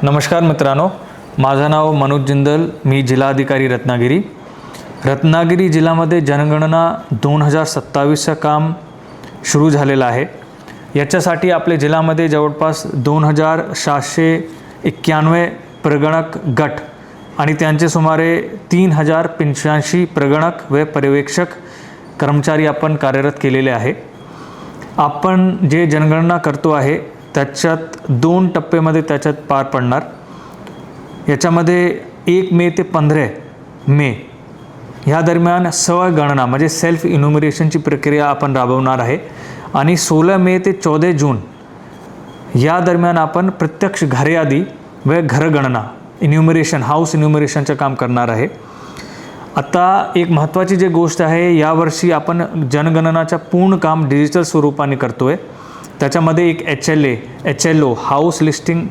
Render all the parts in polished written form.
नमस्कार मित्रांनो, माझं नाव मनोज जिंदल, मी जिल्हाधिकारी रत्नागिरी जिल्ह्यामध्ये जनगणना 2027चं काम सुरू झालेलं आहे। याच्यासाठी आपल्या जिल्ह्यामध्ये जवळपास 2791 प्रगणक गट आणि त्यांचे सुमारे 3085 प्रगणक व पर्यवेक्षक कर्मचारी आपण कार्यरत केलेले आहे। आपण जे जनगणना करतो आहे त्याच्यात 2 टप्प्यामध्ये त्याच्यात पार पडणार। याच्यामध्ये 1 मे ते 15 मे ह्या दरम्यान स्वगणना म्हणजे सेल्फ इन्युमरेशनची प्रक्रिया आपण राबवणार आहे आणि 16 मे ते 14 जून या दरम्यान आपण प्रत्यक्ष घरयादी व घरगणना इन्युमरेशन हाऊस इन्युमरेशनचं काम करणार आहे। आता एक महत्त्वाची जी गोष्ट आहे, यावर्षी आपण जनगणनाचं पूर्ण काम डिजिटल स्वरूपाने करतोय। त्याच्यामध्ये एक HLO हाऊस लिस्टिंग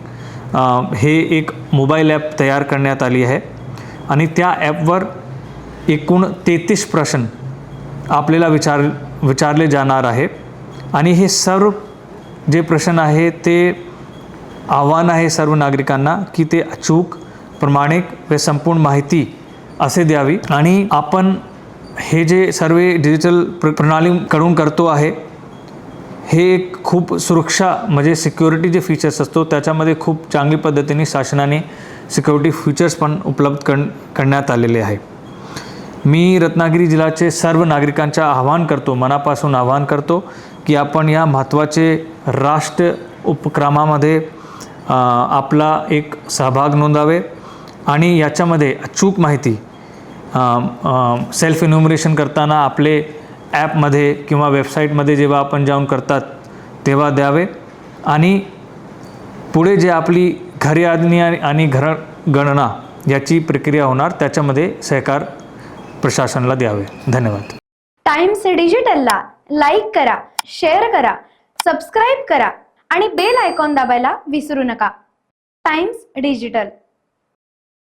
हे एक मोबाईल ॲप तयार करण्यात आली आहे आणि त्या ॲपवर एकूण 33 प्रश्न आपल्याला विचारले जाणार आहे आणि हे सर्व जे प्रश्न आहे ते आव्हान आहे सर्व नागरिकांना की ते अचूक, प्रामाणिक व संपूर्ण माहिती असे द्यावी। आणि आपण हे जे सर्व डिजिटल प्रणालीकडून करतो आहे हे एक खूप सुरक्षा म्हणजे सिक्युरिटी जे फीचर्स असतो त्याच्यामध्ये खूप चांगली पद्धतीने शासनाने सिक्युरिटी फीचर्स पण उपलब्ध करण्यात आलेले आहे। मी रत्नागिरी जिल्ह्याचे सर्व नागरिकांचे मनापासून आवाहन करतो की आपण या महत्त्वाचे राष्ट्र उपक्रमामध्ये आपला एक सहभाग नोंदवावे आणि याच्यामध्ये अचूक माहिती सेल्फ इन्युमरेशन करताना आपले ॲपमध्ये किंवा वेबसाईटमध्ये जेव्हा आपण जाऊन करतात तेव्हा द्यावे आणि पुढे जे आपली घरयादी आणि घरगणना याची प्रक्रिया होणार त्याच्यामध्ये सहकार प्रशासनाला द्यावे। धन्यवाद। टाइम्स डिजिटलला लाईक करा, शेअर करा, सबस्क्राईब करा आणि बेल आयकॉन दाबायला विसरू नका। Times digital.